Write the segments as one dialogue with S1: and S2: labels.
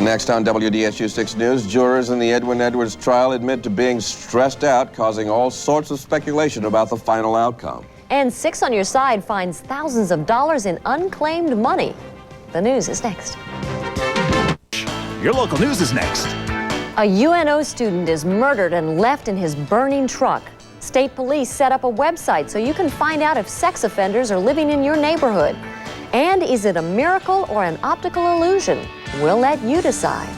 S1: Next on WDSU 6 News, jurors in the Edwin Edwards trial admit to being stressed out, causing all sorts of speculation about the final outcome.
S2: And 6 on Your Side finds thousands of dollars in unclaimed money. The news is next.
S3: Your local news is next.
S2: A UNO student is murdered and left in his burning truck. State police set up a website so you can find out if sex offenders are living in your neighborhood. And is it a miracle or an optical illusion? We'll let you decide.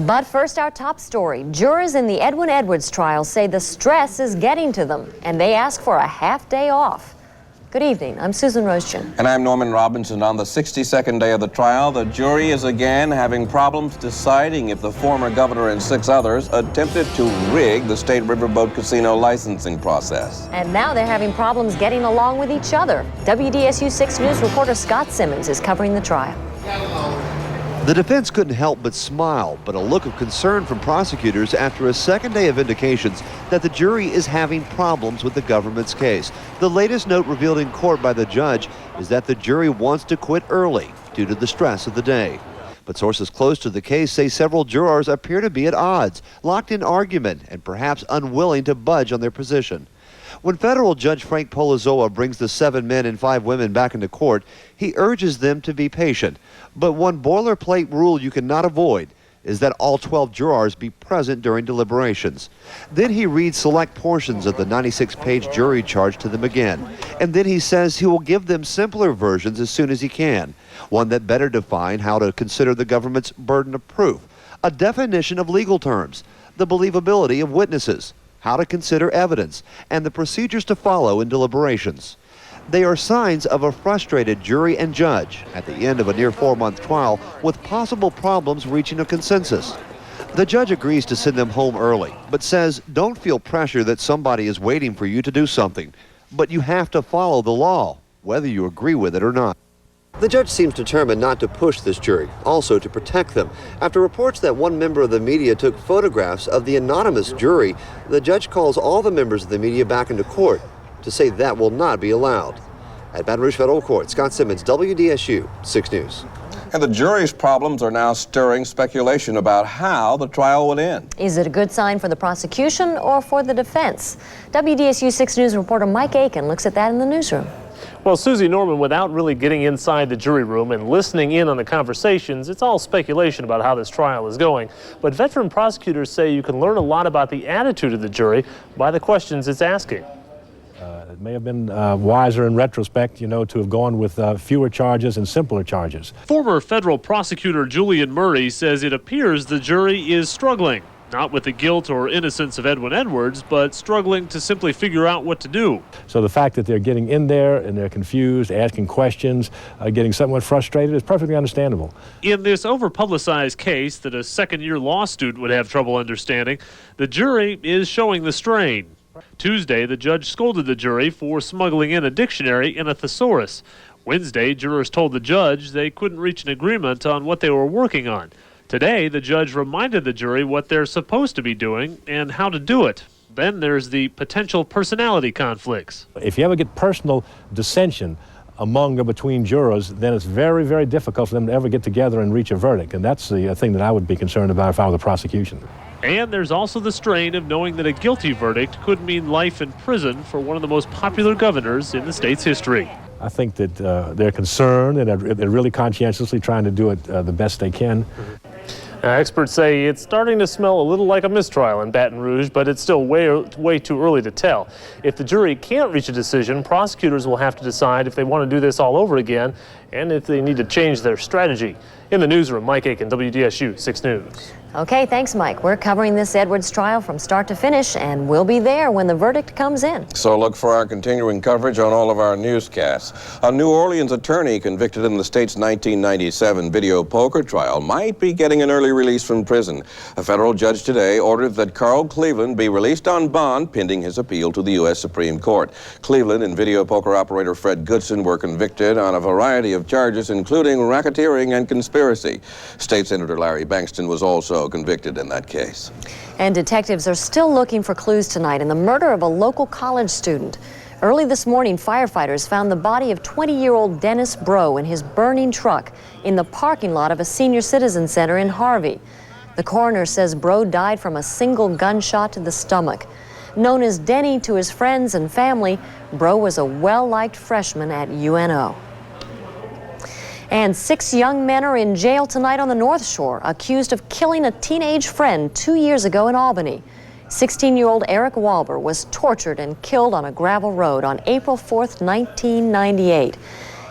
S2: But first, our top story. Jurors in the Edwin Edwards trial say the stress is getting to them, and they ask for a half day off. Good evening. I'm Susan Roesgen.
S1: And I'm Norman Robinson. On the 62nd day of the trial, the jury is again having problems deciding if the former governor and 6 others attempted to rig the state riverboat casino licensing process.
S2: And now they're having problems getting along with each other. WDSU 6 News reporter Scott Simmons is covering the trial.
S4: The defense couldn't help but smile, but a look of concern from prosecutors after a second day of indications that the jury is having problems with the government's case. The latest note revealed in court by the judge is that the jury wants to quit early due to the stress of the day. But sources close to the case say several jurors appear to be at odds, locked in argument, and perhaps unwilling to budge on their position. When federal judge Frank Polizzola brings the 7 men and 5 women back into court, he urges them to be patient. But one boilerplate rule you cannot avoid is that all 12 jurors be present during deliberations. Then he reads select portions of the 96-page jury charge to them again. And then he says he will give them simpler versions as soon as he can, one that better define how to consider the government's burden of proof, a definition of legal terms, the believability of witnesses, how to consider evidence, and the procedures to follow in deliberations. They are signs of a frustrated jury and judge at the end of a near 4-month trial with possible problems reaching a consensus. The judge agrees to send them home early, but says don't feel pressure that somebody is waiting for you to do something. But you have to follow the law, whether you agree with it or not. The judge seems determined not to push this jury, also to protect them. After reports that one member of the media took photographs of the anonymous jury, the judge calls all the members of the media back into court to say that will not be allowed. At Baton Rouge Federal Court, Scott Simmons, WDSU 6 News.
S1: And the jury's problems are now stirring speculation about how the trial would end.
S2: Is it a good sign for the prosecution or for the defense? WDSU 6 News reporter Mike Aiken looks at that in the newsroom.
S5: Well, Susie, Norman, without really getting inside the jury room and listening in on the conversations, it's all speculation about how this trial is going. But veteran prosecutors say you can learn a lot about the attitude of the jury by the questions it's asking.
S6: It may have been wiser in retrospect, you know, to have gone with fewer charges and simpler charges.
S5: Former federal prosecutor Julian Murray says it appears the jury is struggling, not with the guilt or innocence of Edwin Edwards, but struggling to simply figure out what to do.
S6: So the fact that they're getting in there and they're confused, asking questions, getting somewhat frustrated is perfectly understandable.
S5: In this over-publicized case that a second-year law student would have trouble understanding, the jury is showing the strain. Tuesday, the judge scolded the jury for smuggling in a dictionary and a thesaurus. Wednesday, jurors told the judge they couldn't reach an agreement on what they were working on. Today, the judge reminded the jury what they're supposed to be doing and how to do it. Then there's the potential personality conflicts.
S6: If you ever get personal dissension among or between jurors, then it's very, very difficult for them to ever get together and reach a verdict. And that's the thing that I would be concerned about if I were the prosecution.
S5: And there's also the strain of knowing that a guilty verdict could mean life in prison for one of the most popular governors in the state's history.
S6: I think that they're concerned and they're really conscientiously trying to do it the best they can.
S5: Experts say it's starting to smell a little like a mistrial in Baton Rouge, but it's still way too early to tell. If the jury can't reach a decision, prosecutors will have to decide if they want to do this all over again and if they need to change their strategy. In the newsroom, Mike Aiken, WDSU 6 News.
S2: Okay, thanks, Mike. We're covering this Edwards trial from start to finish, and we'll be there when the verdict comes in.
S1: So look for our continuing coverage on all of our newscasts. A New Orleans attorney convicted in the state's 1997 video poker trial might be getting an early release from prison. A federal judge today ordered that Carl Cleveland be released on bond pending his appeal to the U.S. Supreme Court. Cleveland and video poker operator Fred Goodson were convicted on a variety of charges, including racketeering and conspiracy. State Senator Larry Bankston was also convicted in that case.
S2: And detectives are still looking for clues tonight in the murder of a local college student. Early this morning, firefighters found the body of 20-year-old Dennis Bro in his burning truck in the parking lot of a senior citizen center in Harvey. The coroner says Bro died from a single gunshot to the stomach. Known as Denny to his friends and family, Bro was a well-liked freshman at UNO. And 6 young men are in jail tonight on the North Shore, accused of killing a teenage friend 2 years ago in Albany. 16-year-old Eric Walber was tortured and killed on a gravel road on April 4th, 1998.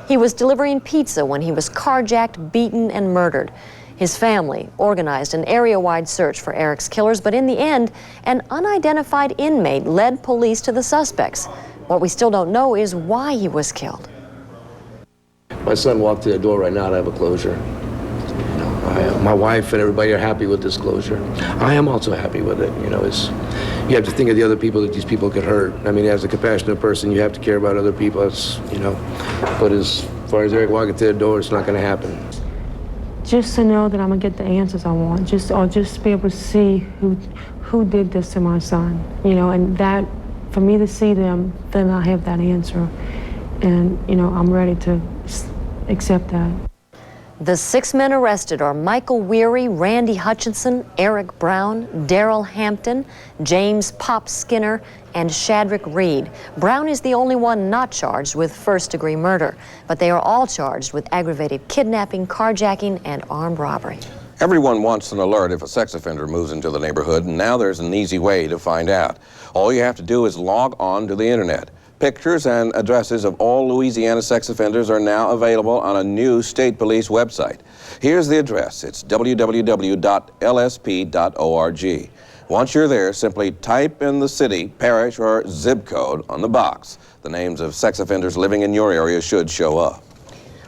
S2: He was delivering pizza when he was carjacked, beaten, and murdered. His family organized an area-wide search for Eric's killers, but in the end, an unidentified inmate led police to the suspects. What we still don't know is why he was killed.
S7: My son walked to the door right now to have a closure. My wife and everybody are happy with this closure. I am also happy with it. You have to think of the other people that these people could hurt. I mean, as a compassionate person, you have to care about other people. But as far as Eric walking to the door, it's not going to happen.
S8: Just to know that I'm gonna get the answers I want, just be able to see who did this to my son, and that for me to see them, then I have that answer, and I'm ready to accept that.
S2: The 6 men arrested are Michael Weary, Randy Hutchinson, Eric Brown, Daryl Hampton, James Pop Skinner, and Shadrick Reed. Brown is the only one not charged with first-degree murder, but they are all charged with aggravated kidnapping, carjacking, and armed robbery.
S1: Everyone wants an alert if a sex offender moves into the neighborhood, and now there's an easy way to find out. All you have to do is log on to the internet. Pictures and addresses of all Louisiana sex offenders are now available on a new state police website. Here's the address. It's www.lsp.org. Once you're there, simply type in the city, parish, or zip code on the box. The names of sex offenders living in your area should show up.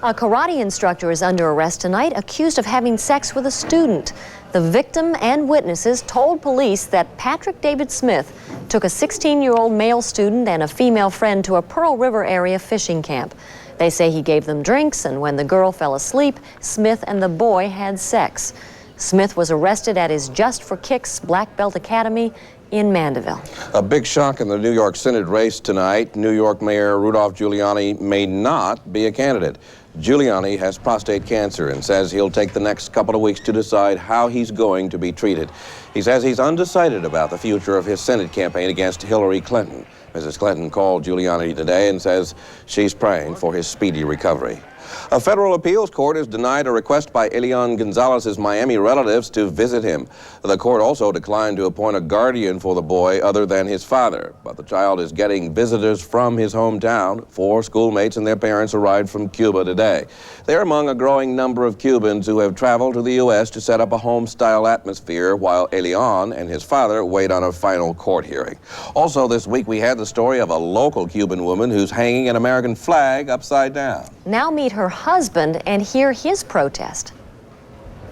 S2: A karate instructor is under arrest tonight, accused of having sex with a student. The victim and witnesses told police that Patrick David Smith took a 16-year-old male student and a female friend to a Pearl River area fishing camp. They say he gave them drinks, and when the girl fell asleep, Smith and the boy had sex. Smith was arrested at his Just for Kicks Black Belt Academy in Mandeville.
S1: A big shock in the New York Senate race tonight. New York Mayor Rudolph Giuliani may not be a candidate. Giuliani has prostate cancer and says he'll take the next couple of weeks to decide how he's going to be treated. He says he's undecided about the future of his Senate campaign against Hillary Clinton. Mrs. Clinton called Giuliani today and says she's praying for his speedy recovery. A federal appeals court has denied a request by Elian Gonzalez's Miami relatives to visit him. The court also declined to appoint a guardian for the boy other than his father. But the child is getting visitors from his hometown. 4 schoolmates and their parents arrived from Cuba today. They're among a growing number of Cubans who have traveled to the U.S. to set up a home-style atmosphere while Elian and his father wait on a final court hearing. Also this week we had the story of a local Cuban woman who's hanging an American flag upside down.
S2: Now meet her husband and hear his protest.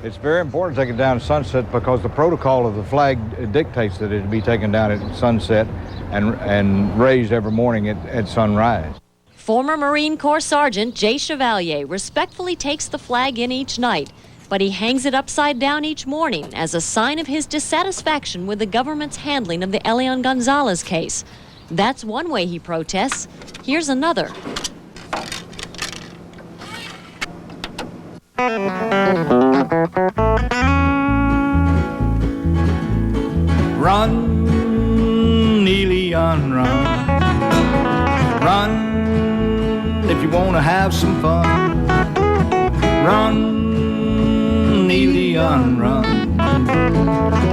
S9: It's very important to take it down at sunset because the protocol of the flag dictates that it be taken down at sunset and raised every morning at sunrise.
S2: Former Marine Corps Sergeant Jay Chevalier respectfully takes the flag in each night, but he hangs it upside down each morning as a sign of his dissatisfaction with the government's handling of the Elian Gonzalez case. That's one way he protests. Here's another.
S10: Run, Elian, run. Run if you want to have some fun. Run, Elian, run.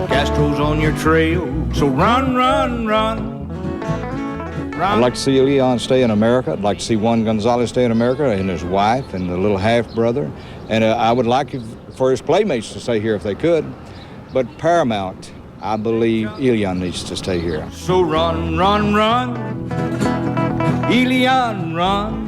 S10: Castro's on your trail, so run, run, run.
S9: I'd like to see Elian stay in America. I'd like to see Juan Gonzalez stay in America and his wife and the little half-brother. And I would like for his playmates to stay here if they could. But paramount, I believe Elian needs to stay here.
S10: So run, run, run. Elian, run.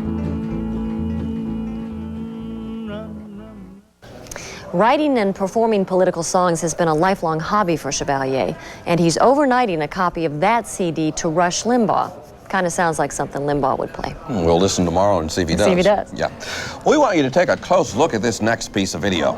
S2: Writing and performing political songs has been a lifelong hobby for Chevalier, and he's overnighting a copy of that CD to Rush Limbaugh. Kind of sounds like something Limbaugh would play.
S1: We'll listen tomorrow and see if he does.
S2: See if he does.
S1: Yeah. We want you to take a close look at this next piece of video.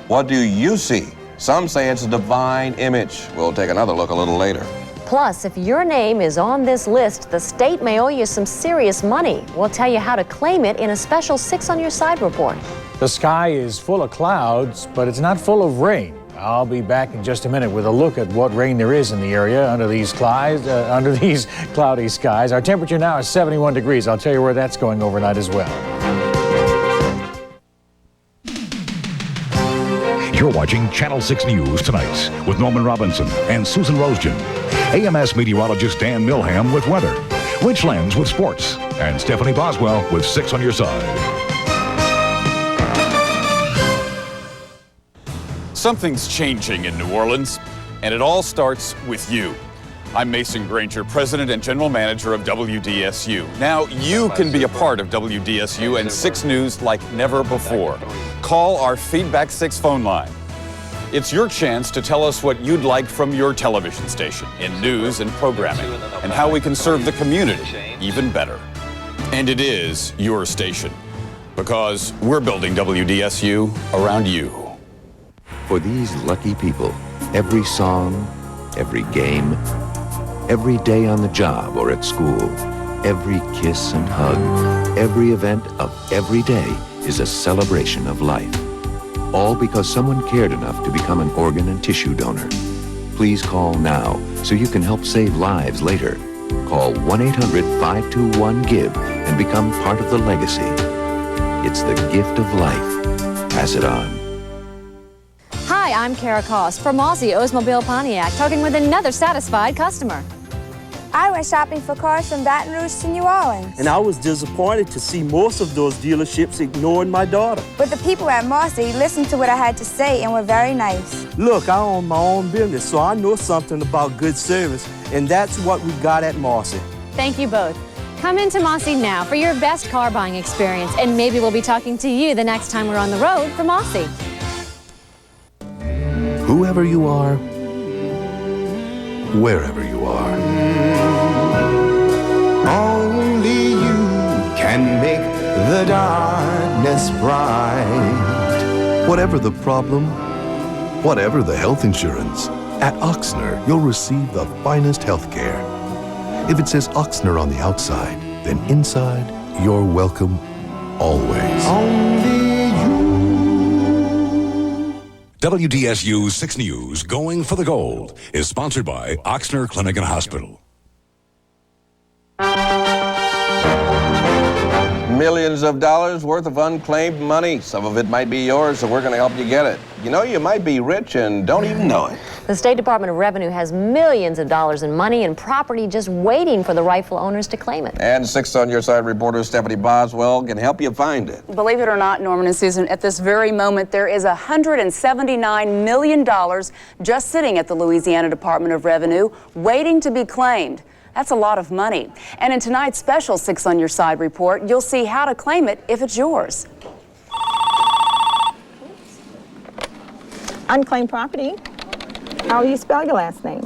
S1: What do you see? Some say it's a divine image. We'll take another look a little later.
S2: Plus, if your name is on this list, the state may owe you some serious money. We'll tell you how to claim it in a special 6 on Your Side report.
S11: The sky is full of clouds, but it's not full of rain. I'll be back in just a minute with a look at what rain there is in the area under these cloudy skies. Our temperature now is 71 degrees. I'll tell you where that's going overnight as well.
S3: You're watching Channel 6 News tonight with Norman Robinson and Susan Roesgen. AMS meteorologist Dan Milham with weather. Rich Lenz with sports. And Stephanie Boswell with 6 on Your Side.
S12: Something's changing in New Orleans, and it all starts with you. I'm Mason Granger, President and General Manager of WDSU. Now you can be a part of WDSU and 6 News like never before. Call our Feedback 6 phone line. It's your chance to tell us what you'd like from your television station in news and programming, and how we can serve the community even better. And it is your station, because we're building WDSU around you.
S13: For these lucky people, every song, every game, every day on the job or at school, every kiss and hug, every event of every day is a celebration of life. All because someone cared enough to become an organ and tissue donor. Please call now so you can help save lives later. Call 1-800-521-GIVE and become part of the legacy. It's the gift of life. Pass it on.
S2: Hi, I'm Kara Koss from Aussie Oldsmobile Pontiac, talking with another satisfied customer.
S14: I went shopping for cars from Baton Rouge to New Orleans.
S15: And I was disappointed to see most of those dealerships ignoring my daughter.
S14: But the people at Marcy listened to what I had to say and were very nice.
S15: Look, I own my own business, so I know something about good service, and that's what we got at Marcy.
S2: Thank you both. Come into Mossy now for your best car buying experience, and maybe we'll be talking to you the next time we're on the road for Mossy.
S16: Whoever you are, wherever you are.
S17: Only you can make the darkness bright.
S16: Whatever the problem, whatever the health insurance, at Oxner, you'll receive the finest health care. If it says Oxner on the outside, then inside, you're welcome always.
S17: Only
S3: WDSU 6 News, Going for the Gold, is sponsored by Oxner Clinic and Hospital.
S1: Millions of dollars worth of unclaimed money. Some of it might be yours, so we're going to help you get it. You know, you might be rich and don't even know it.
S2: The State Department of Revenue has millions of dollars in money and property just waiting for the rightful owners to claim it.
S1: And 6 on Your Side reporter Stephanie Boswell can help you find it.
S18: Believe it or not, Norman and Susan, at this very moment, there is $179 million just sitting at the Louisiana Department of Revenue waiting to be claimed. That's a lot of money. And in tonight's special 6 on Your Side report, you'll see how to claim it if it's yours.
S19: Unclaimed property. How do you spell your last name?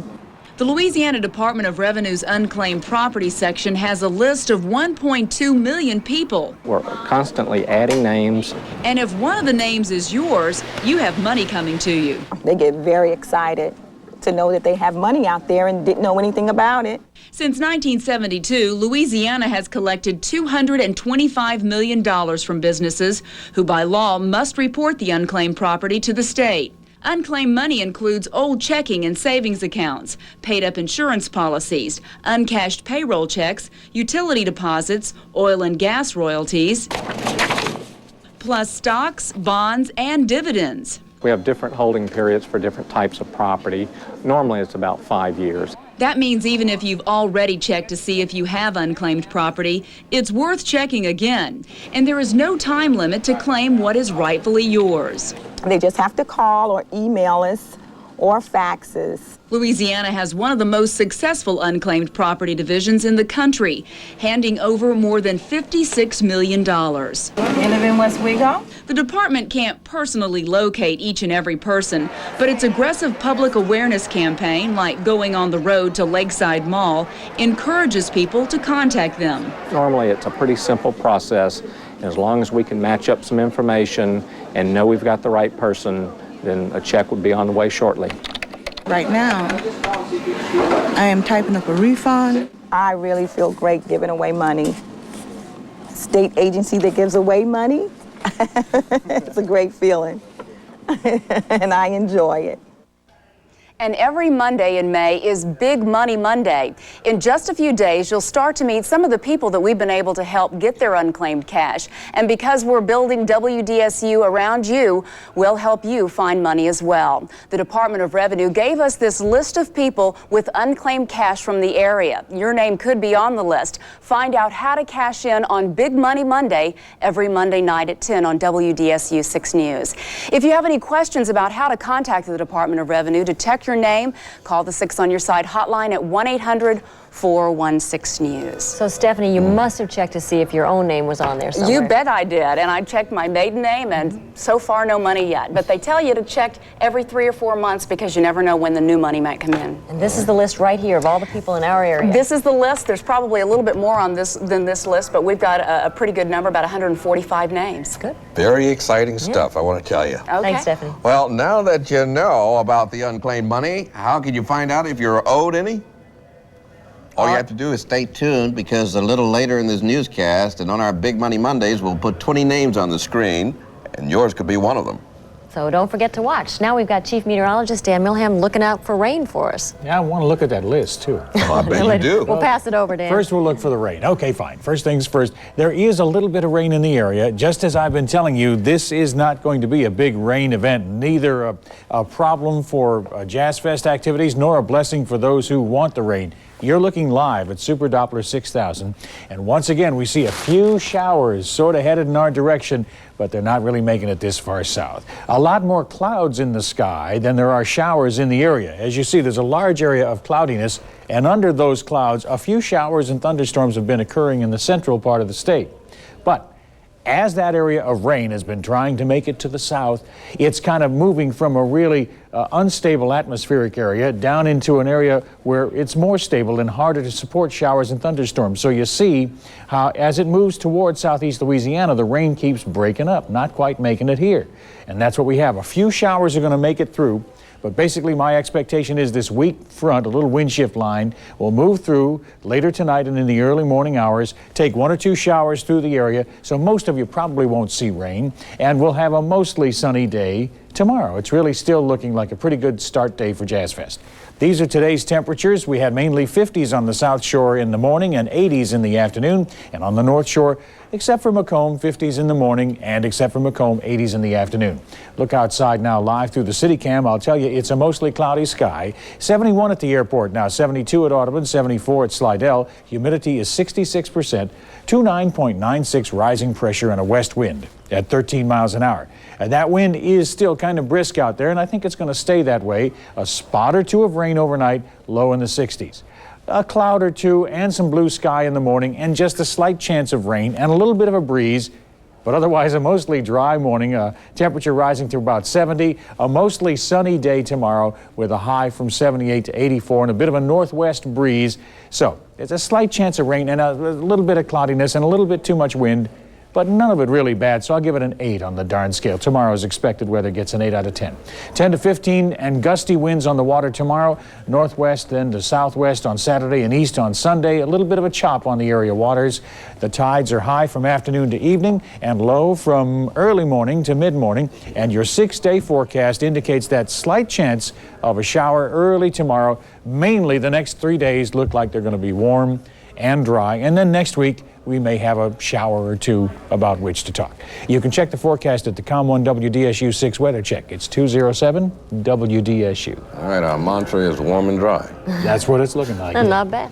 S18: The Louisiana Department of Revenue's Unclaimed Property section has a list of 1.2 million people.
S20: We're constantly adding names.
S18: And if one of the names is yours, you have money coming to you.
S19: They get very excited to know that they have money out there and didn't know anything about it.
S18: Since 1972, Louisiana has collected $225 million from businesses who by law must report the unclaimed property to the state. Unclaimed money includes old checking and savings accounts, paid-up insurance policies, uncashed payroll checks, utility deposits, oil and gas royalties, plus stocks, bonds, and dividends.
S20: We have different holding periods for different types of property. Normally it's about 5 years.
S18: That means even if you've already checked to see if you have unclaimed property, it's worth checking again. And there is no time limit to claim what is rightfully yours.
S19: They just have to call or email us or fax us.
S18: Louisiana has one of the most successful unclaimed property divisions in the country, handing over more than $56 million.
S19: You live in West Wego?
S18: The department can't personally locate each and every person, but its aggressive public awareness campaign, like going on the road to Lakeside Mall, encourages people to contact them.
S20: Normally it's a pretty simple process. As long as we can match up some information and know we've got the right person, then a check would be on the way shortly.
S21: Right now, I am typing up a refund.
S19: I really feel great giving away money. State agency that gives away money, it's a great feeling, and I enjoy it.
S18: And every Monday in May is Big Money Monday. In just a few days, you'll start to meet some of the people that we've been able to help get their unclaimed cash. And because we're building WDSU around you, we'll help you find money as well. The Department of Revenue gave us this list of people with unclaimed cash from the area. Your name could be on the list. Find out how to cash in on Big Money Monday every Monday night at 10 on WDSU 6 News. If you have any questions about how to contact the Department of Revenue to check your name, call the 6 on Your Side hotline at 1-800-416-NEWS.
S2: So, Stephanie, you must have checked to see if your own name was on there somewhere.
S18: You bet I did, and I checked my maiden name, and so far no money yet. But they tell you to check every 3 or 4 months because you never know when the new money might come in.
S2: And this is the list right here of all the people in our area.
S18: This is the list. There's probably a little bit more on this than this list, but we've got a pretty good number, about 145 names.
S2: Good.
S1: Very exciting stuff, I want to tell you.
S18: Okay.
S2: Thanks, Stephanie.
S1: Well, now that you know about the unclaimed money, how can you find out if you're owed any? All you have to do is stay tuned, because a little later in this newscast and on our Big Money Mondays, we'll put 20 names on the screen, and yours could be one of them.
S2: So don't forget to watch. Now we've got Chief Meteorologist Dan Milham looking out for rain for us.
S11: Yeah, I want to look at that list, too.
S1: Well, I bet you do.
S2: We'll pass it over, Dan.
S11: First, we'll look for the rain. Okay, fine. First things first. There is a little bit of rain in the area. Just as I've been telling you, this is not going to be a big rain event, neither a problem for Jazz Fest activities nor a blessing for those who want the rain. You're looking live at Super Doppler 6000, and once again we see a few showers sort of headed in our direction, but they're not really making it this far south. A lot more clouds in the sky than there are showers in the area. As you see, there's a large area of cloudiness, and under those clouds a few showers and thunderstorms have been occurring in the central part of the state. But as that area of rain has been trying to make it to the south, it's kind of moving from a really unstable atmospheric area down into an area where it's more stable and harder to support showers and thunderstorms. So you see how as it moves towards southeast Louisiana, the rain keeps breaking up, not quite making it here. And that's what we have. A few showers are going to make it through. But basically, my expectation is this weak front, a little wind shift line, will move through later tonight and in the early morning hours, take 1 or 2 showers through the area, so most of you probably won't see rain, and we'll have a mostly sunny day tomorrow. It's really still looking like a pretty good start day for Jazz Fest. These are today's temperatures. We had mainly 50s on the South Shore in the morning and 80s in the afternoon, and on the North Shore, except for Macomb, 50s in the morning, and except for Macomb, 80s in the afternoon. Look outside now live through the city cam. I'll tell you, it's a mostly cloudy sky. 71 at the airport now, 72 at Audubon, 74 at Slidell. Humidity is 66%, 29.96 rising pressure and a west wind at 13 miles an hour. And that wind is still kind of brisk out there, and I think it's going to stay that way. A spot or two of rain overnight, low in the 60s. A cloud or two and some blue sky in the morning, and just a slight chance of rain and a little bit of a breeze, but otherwise a mostly dry morning. Temperature rising to about 70. A mostly sunny day tomorrow with a high from 78 to 84 and a bit of a northwest breeze. So there's a slight chance of rain and a little bit of cloudiness and a little bit too much wind, but none of it really bad, so I'll give it an 8 on the darn scale. Tomorrow's expected weather gets an 8 out of 10. 10 to 15 and gusty winds on the water tomorrow. Northwest then to southwest on Saturday and east on Sunday. A little bit of a chop on the area waters. The tides are high from afternoon to evening and low from early morning to mid-morning. And your 6-day forecast indicates that slight chance of a shower early tomorrow. Mainly the next 3 days look like they're going to be warm and dry. And then next week, we may have a shower or two about which to talk. You can check the forecast at the Com1 WDSU 6 Weather Check. It's 207 WDSU.
S1: All right, our mantra is warm and dry.
S11: That's what it's looking like.
S2: Not bad.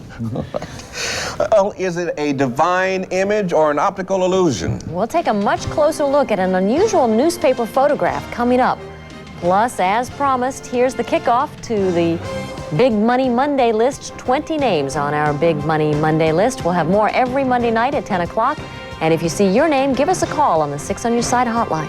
S1: Well, is it a divine image or an optical illusion?
S2: We'll take a much closer look at an unusual newspaper photograph coming up. Plus, as promised, here's the kickoff to the Big Money Monday list. 20 names on our Big Money Monday list. We'll have more every Monday night at 10 o'clock. And if you see your name, give us a call on the 6 on Your Side hotline.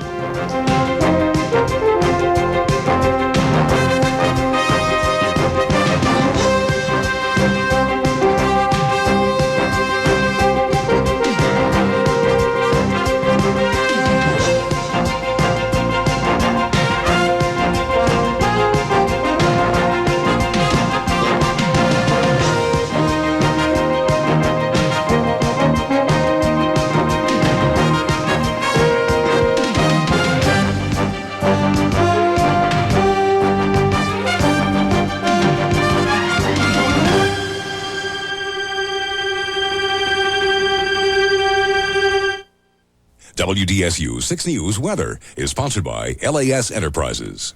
S3: WDSU 6 News Weather is sponsored by LAS Enterprises.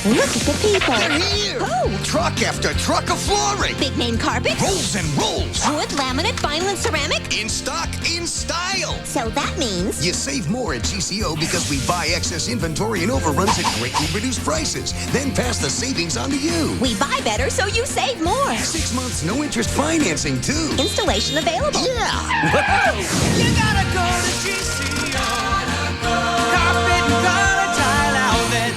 S4: Look at the people.
S22: They're here.
S4: Who?
S22: Truck after truck of flooring.
S4: Big name carpets.
S22: Rolls and rolls.
S4: Wood, laminate, vinyl, and ceramic.
S22: In stock, in style.
S4: So that means
S22: you save more at GCO because we buy excess inventory and overruns at greatly reduced prices. Then pass the savings on to you.
S4: we buy better, so you save more.
S22: 6 months, no interest financing, too.
S4: Installation available.
S22: Yeah.
S17: You gotta go to GCO. Carpet and color tile outlet.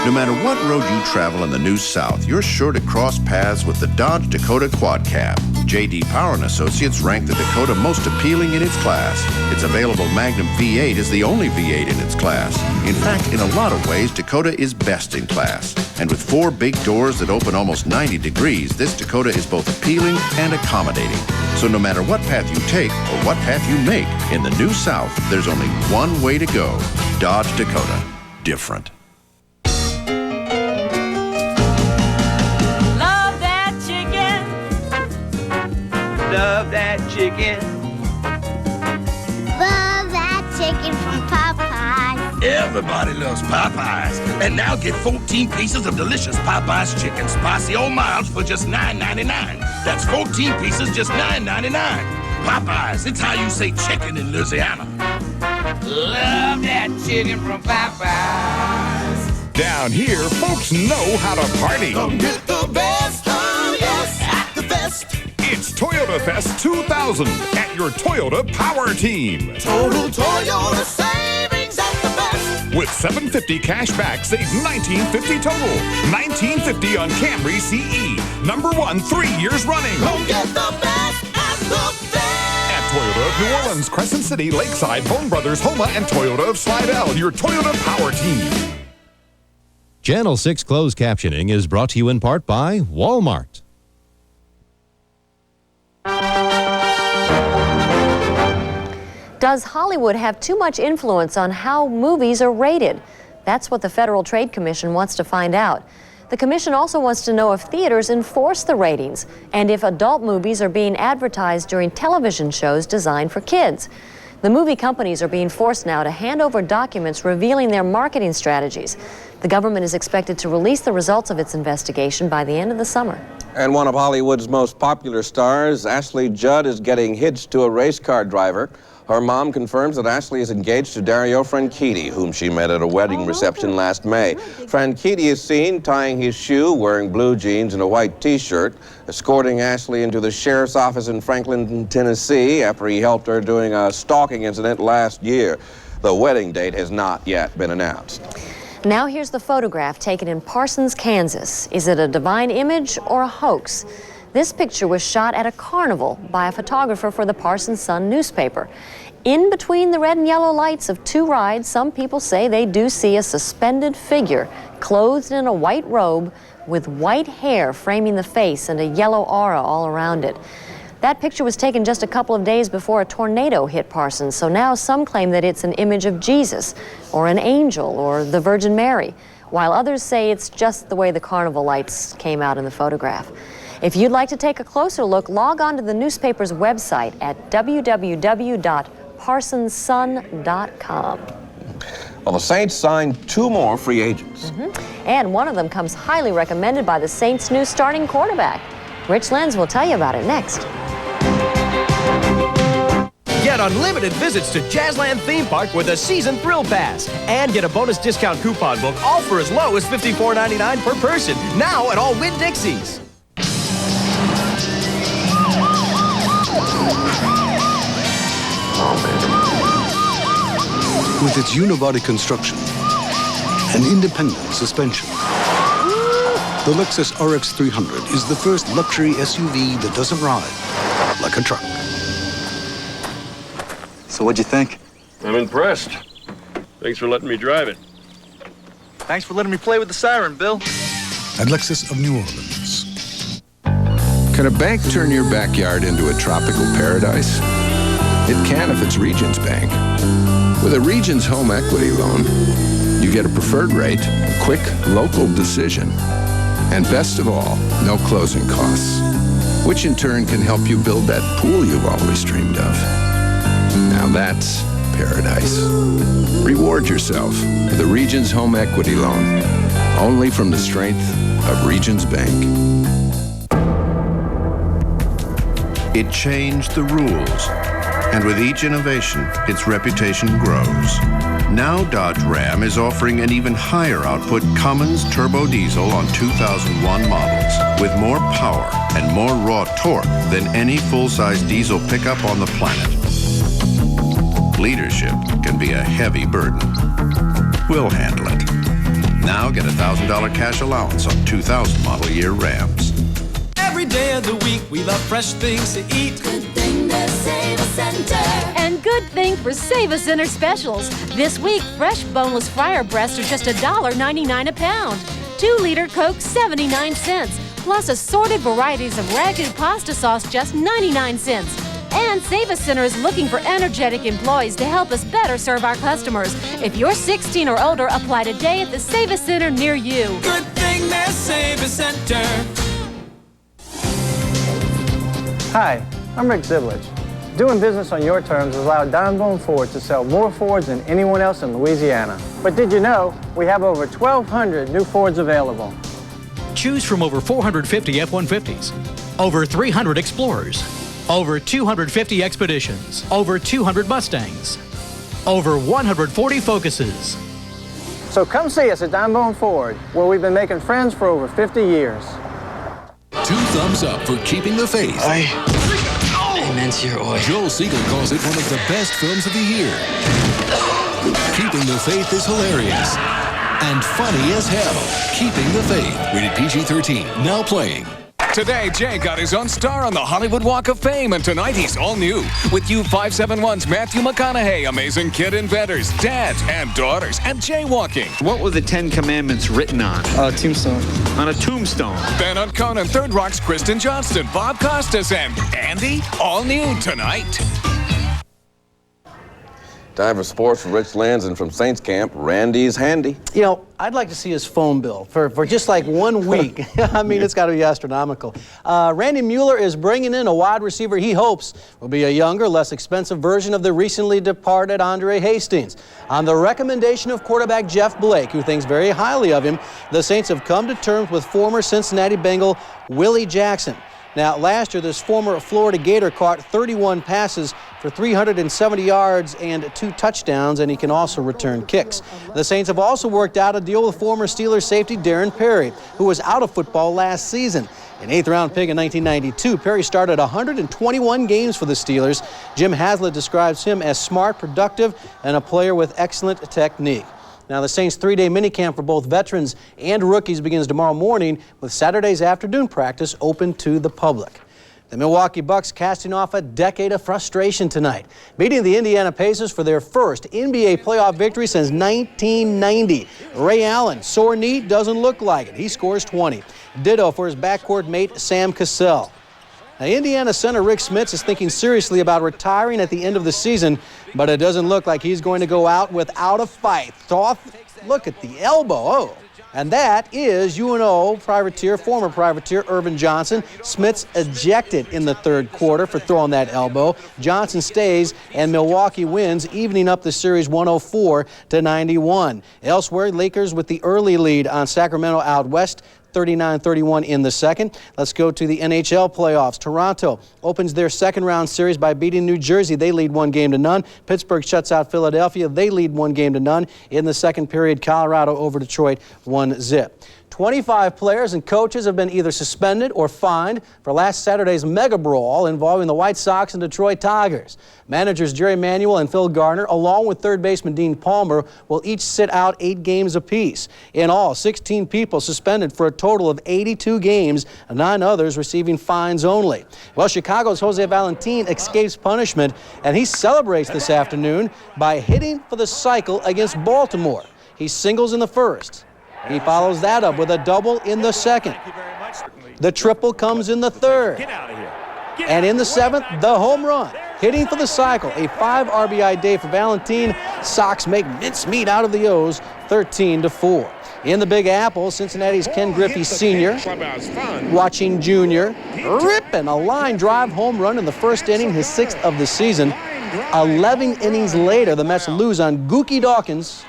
S23: No matter what road you travel in the New South, you're sure to cross paths with the Dodge Dakota Quad Cab. J.D. Power & Associates ranked the Dakota most appealing in its class. Its available Magnum V8 is the only V8 in its class. In fact, in a lot of ways, Dakota is best in class. And with 4 big doors that open almost 90 degrees, this Dakota is both appealing and accommodating. So no matter what path you take or what path you make, in the New South, there's only one way to go. Dodge Dakota. Different.
S17: Love that chicken.
S4: Love that chicken from Popeyes.
S22: Everybody loves Popeyes. And now get 14 pieces of delicious Popeyes chicken spicy au mild for just $9.99. That's 14 pieces, just $9.99. Popeyes, it's how you say chicken in Louisiana. Love that chicken from Popeyes.
S3: Down here, folks know how to party.
S17: Come get the best, oh yes, at the fest.
S3: It's Toyota Fest 2000 at your Toyota Power Team.
S17: Total Toyota savings at the best.
S3: With $750 cash back, save $1950 total. $1950 on Camry CE. Number 1 3 years running.
S17: Come get the best at the best.
S3: At Toyota of New Orleans, Crescent City, Lakeside, Bone Brothers, Homa, and Toyota of Slidell, your Toyota Power Team.
S24: Channel 6 closed captioning is brought to you in part by Walmart.
S2: Does Hollywood have too much influence on how movies are rated? That's what the Federal Trade Commission wants to find out. The commission also wants to know if theaters enforce the ratings and if adult movies are being advertised during television shows designed for kids. The movie companies are being forced now to hand over documents revealing their marketing strategies. The government is expected to release the results of its investigation by the end of the summer.
S1: And one of Hollywood's most popular stars, Ashley Judd, is getting hitched to a race car driver. Her mom confirms that Ashley is engaged to Dario Franchitti, whom she met at a wedding reception last May. Franchitti is seen tying his shoe, wearing blue jeans and a white T-shirt, escorting Ashley into the sheriff's office in Franklin, Tennessee, after he helped her during a stalking incident last year. The wedding date has not yet been announced.
S2: Now here's the photograph taken in Parsons, Kansas. Is it a divine image or a hoax? This picture was shot at a carnival by a photographer for the Parsons Sun newspaper. In between the red and yellow lights of 2 rides, some people say they do see a suspended figure clothed in a white robe with white hair framing the face and a yellow aura all around it. That picture was taken just a couple of days before a tornado hit Parsons, so now some claim that it's an image of Jesus or an angel or the Virgin Mary, while others say it's just the way the carnival lights came out in the photograph. If you'd like to take a closer look, log on to the newspaper's website at www.parsonssun.com.
S1: Well, the Saints signed 2 more free agents.
S2: And one of them comes highly recommended by the Saints' new starting quarterback. Rich Lenz will tell you about it next.
S25: Get unlimited visits to Jazzland Theme Park with a season thrill pass. And get a bonus discount coupon book, all for as low as $54.99 per person. Now at all Winn-Dixies.
S16: With its unibody construction and independent suspension, the Lexus RX 300 is the first luxury SUV that doesn't ride like a truck.
S26: So what'd you think?
S27: I'm impressed. Thanks for letting me drive it.
S26: Thanks for letting me play with the siren, Bill.
S16: At Lexus of New Orleans.
S28: Can a bank turn your backyard into a tropical paradise? It can if it's Regions Bank. With a Regions home equity loan, you get a preferred rate, a quick, local decision, and best of all, no closing costs, which in turn can help you build that pool you've always dreamed of. Now that's paradise. Reward yourself with a Regions Home Equity Loan, only from the strength of Regions Bank.
S23: It changed the rules, and with each innovation, its reputation grows. Now Dodge Ram is offering an even higher output Cummins turbo diesel on 2001 models with more power and more raw torque than any full-size diesel pickup on the planet. Leadership can be a heavy burden. We'll handle it. Now get a $1,000 cash allowance on 2000 model year Rams.
S17: Every day of the week, we love fresh things to eat. Good thing to Save a Center.
S5: And good thing for Save a Center specials. This week, fresh boneless fryer breasts are just $1.99 a pound. 2-liter Coke, 79 cents. Plus assorted varieties of Ragu pasta sauce, just 99 cents. And Save a Center is looking for energetic employees to help us better serve our customers. If you're 16 or older, apply today at the Save a Center near you.
S17: Good thing there's Save a Center.
S6: Hi, I'm Rick Ziblich. Doing business on your terms has allowed Don Bone Ford to sell more Fords than anyone else in Louisiana. But did you know we have over 1,200 new Fords available?
S7: Choose from over 450 F-150s, over 300 Explorers, over 250 Expeditions, over 200 Mustangs, over 140 Focuses.
S6: So come see us at Don Bone Ford, where we've been making friends for over 50 years.
S8: 2 thumbs up for Keeping the Faith.
S9: Amen to your oil.
S8: Joel Siegel calls it one of the best films of the year. Keeping the Faith is hilarious and funny as hell. Keeping the Faith, rated PG-13, now playing.
S10: Today, Jay got his own star on the Hollywood Walk of Fame, and tonight he's all new with U571's Matthew McConaughey, amazing kid inventors, dads and daughters, and jaywalking.
S9: What were the 10 Commandments written on?
S6: A tombstone.
S9: On a tombstone.
S10: Then on Conan, Third Rock's Kristen Johnston, Bob Costas, and Andy, all new tonight.
S1: Time for sports from Rich Lands, and from Saints Camp, Randy's handy.
S12: You know, I'd like to see his phone bill for just like 1 week. I mean, it's got to be astronomical. Randy Mueller is bringing in a wide receiver he hopes will be a younger, less expensive version of the recently departed Andre Hastings. On the recommendation of quarterback Jeff Blake, who thinks very highly of him, the Saints have come to terms with former Cincinnati Bengal Willie Jackson. Now, last year, this former Florida Gator caught 31 passes for 370 yards and 2 touchdowns, and he can also return kicks. The Saints have also worked out a deal with former Steelers safety Darren Perry, who was out of football last season. An 8th-round pick in 1992, Perry started 121 games for the Steelers. Jim Haslett describes him as smart, productive, and a player with excellent technique. Now, the Saints' 3-day minicamp for both veterans and rookies begins tomorrow morning, with Saturday's afternoon practice open to the public. The Milwaukee Bucks casting off a decade of frustration tonight, beating the Indiana Pacers for their first NBA playoff victory since 1990. Ray Allen, sore knee, doesn't look like it. He scores 20. Ditto for his backcourt mate, Sam Cassell. Now, Indiana center Rick Smits is thinking seriously about retiring at the end of the season, but it doesn't look like he's going to go out without a fight. Look at the elbow. Oh. And that is UNO former privateer Irvin Johnson. Smits ejected in the 3rd quarter for throwing that elbow. Johnson stays, and Milwaukee wins, evening up the series 104-91. Elsewhere, Lakers with the early lead on Sacramento out west, 39-31 in the 2nd. Let's go to the NHL playoffs. Toronto opens their 2nd-round series by beating New Jersey. They lead 1-0. Pittsburgh shuts out Philadelphia. They lead 1-0. In the 2nd period, Colorado over Detroit 1-0. 25 players and coaches have been either suspended or fined for last Saturday's mega brawl involving the White Sox and Detroit Tigers. Managers Jerry Manuel and Phil Garner, along with third baseman Dean Palmer, will each sit out 8 games apiece. In all, 16 people suspended for a total of 82 games, and 9 others receiving fines only. Well, Chicago's Jose Valentin escapes punishment, and he celebrates this afternoon by hitting for the cycle against Baltimore. He singles in the 1st. He follows that up with a double in the 2nd. The triple comes in the 3rd. And in the 7th, the home run. Hitting for the cycle, a 5 RBI day for Valentin. Sox make mincemeat out of the O's, 13-4. In the Big Apple, Cincinnati's Ken Griffey Sr., Watching Jr., ripping a line drive home run in the 1st inning, his 6th of the season. 11 innings later, the Mets lose on Gookie Dawkins.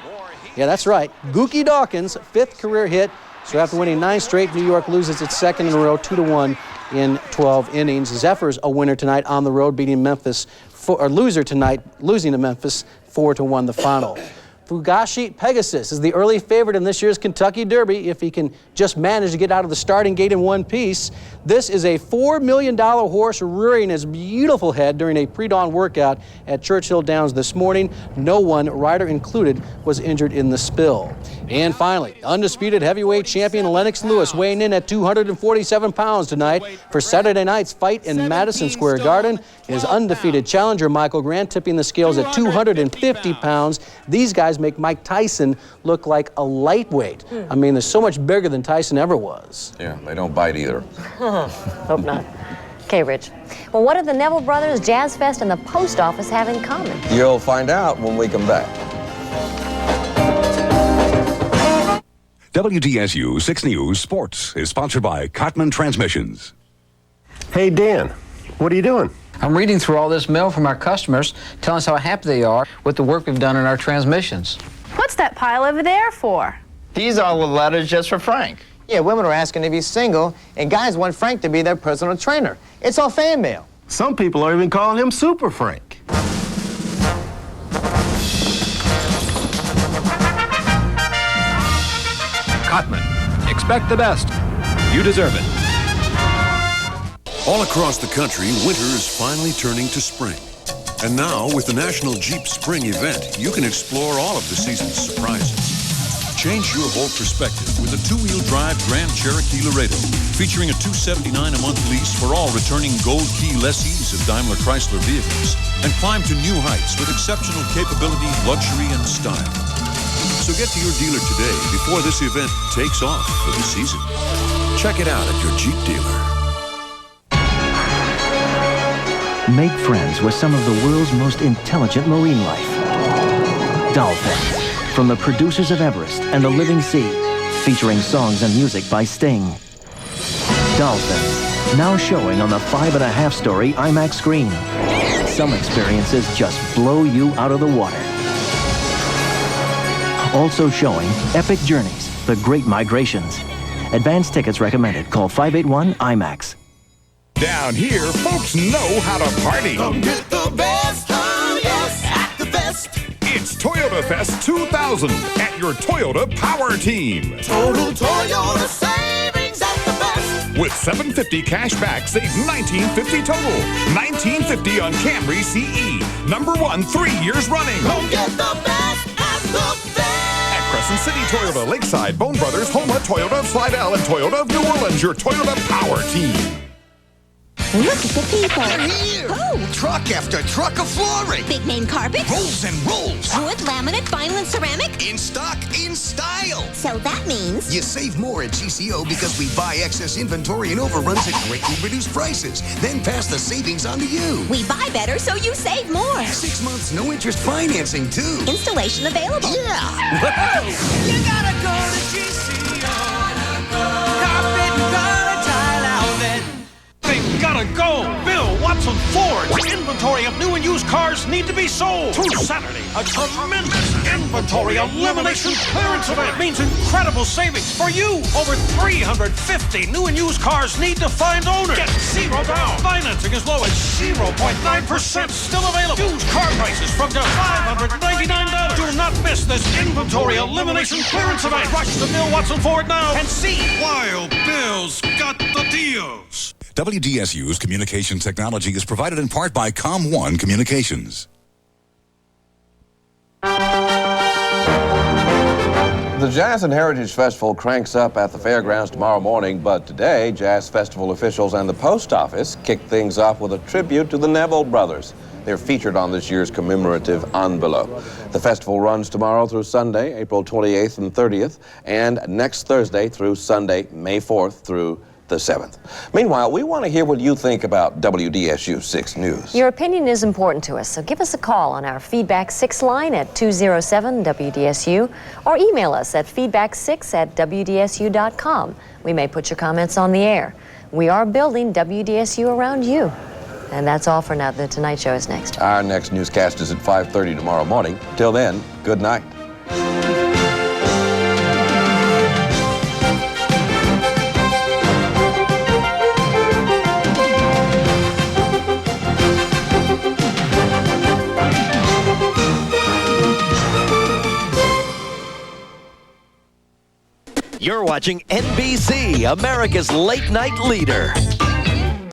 S12: Yeah, that's right. Gookie Dawkins, 5th career hit. So after winning 9 straight, New York loses its 2nd in a row, 2-1 in 12 innings. Zephyrs a winner tonight on the road, beating Memphis, loser tonight, losing to Memphis 4-1 the final. Fugashi Pegasus is the early favorite in this year's Kentucky Derby if he can just manage to get out of the starting gate in one piece. This is a $4 million horse rearing his beautiful head during a pre-dawn workout at Churchill Downs this morning. No one, rider included, was injured in the spill. And finally, undisputed heavyweight champion Lennox Lewis weighing in at 247 pounds tonight for Saturday night's fight in Madison Square Garden. His undefeated challenger, Michael Grant, tipping the scales at 250 pounds. These guys make Mike Tyson look like a lightweight. I mean, they're so much bigger than Tyson ever was.
S1: Yeah, they don't bite either.
S2: Hope not. Okay, Rich. Well, what do the Neville Brothers, Jazz Fest, and the Post Office have in common?
S1: You'll find out when we come back.
S3: WDSU 6 News Sports is sponsored by Cotman Transmissions.
S11: Hey, Dan, what are you doing?
S13: I'm reading through all this mail from our customers, telling us how happy they are with the work we've done in our transmissions.
S14: What's that pile over there for?
S15: These are the letters just for Frank. Yeah, women are asking to be single, and guys want Frank to be their personal trainer. It's all fan mail.
S11: Some people are even calling him Super Frank.
S3: Cotman. Expect the best. You deserve it.
S8: All across the country, winter is finally turning to spring. And now, with the National Jeep Spring event, you can explore all of the season's surprises. Change your whole perspective with a 2-wheel drive Grand Cherokee Laredo, featuring a $279 a month lease for all returning Gold Key lessees of Daimler Chrysler vehicles, and climb to new heights with exceptional capability, luxury, and style. So get to your dealer today before this event takes off for the season. Check it out at your Jeep dealer.
S18: Make friends with some of the world's most intelligent marine life. Dolphins, from the producers of Everest and The Living Sea, featuring songs and music by Sting. Dolphins, now showing on the 5.5-story IMAX screen. Some experiences just blow you out of the water. Also showing Epic Journeys, The Great Migrations. Advance tickets recommended. Call 581-IMAX.
S3: Down here, folks know how to party.
S17: Come get the best, yes, at the fest.
S3: It's Toyota Fest 2000 at your Toyota Power Team.
S17: Total Toyota savings at the best.
S3: With $750 cash back, save $1,950 total. $1,950 on Camry CE. #1 3 years running.
S17: Come get the best at the fest.
S3: At Crescent City Toyota, Lakeside, Bone Brothers, Homa, Toyota of Slidell, and Toyota of New Orleans, your Toyota Power Team.
S4: Look at the people.
S17: They're here.
S4: Oh.
S17: Truck after truck of flooring.
S4: Big name carpet.
S17: Rolls and rolls.
S4: Wood, laminate, vinyl, and ceramic.
S17: In stock, in style.
S4: So that means
S17: you save more at GCO because we buy excess inventory and overruns at greatly reduced prices. Then pass the savings on to you.
S4: we buy better so you save more.
S17: 6 months, no interest financing, too.
S4: Installation available.
S17: Yeah.
S14: You gotta go to GCO. Carpet and color tile outlet.
S19: They gotta go! Bill, Watson, Ford! Inventory of new and used cars need to be sold! Through Saturday, a tremendous inventory elimination clearance event means incredible savings for you! Over 350 new and used cars need to find owners! Get zero down! Financing as low as 0.9% still available! Used car prices from just $599! Do not miss this inventory elimination clearance event! Rush to Bill Watson Ford now and see why Bill's got the deals!
S3: WDSU's communication technology is provided in part by ComOne Communications.
S1: The Jazz and Heritage Festival cranks up at the fairgrounds tomorrow morning, but today, Jazz Festival officials and the Post Office kick things off with a tribute to the Neville Brothers. They're featured on this year's commemorative envelope. The festival runs tomorrow through Sunday, April 28th and 30th, and next Thursday through Sunday, May 4th through the 7th. Meanwhile, we want to hear what you think about WDSU 6 News.
S2: Your opinion is important to us, so give us a call on our Feedback 6 line at 207-WDSU or email us at feedback6@WDSU.com. We may put your comments on the air. We are building WDSU around you. And that's all for now. The Tonight Show is next.
S1: Our next newscast is at 5:30 tomorrow morning. Till then, good night.
S16: You're watching NBC, America's late night leader.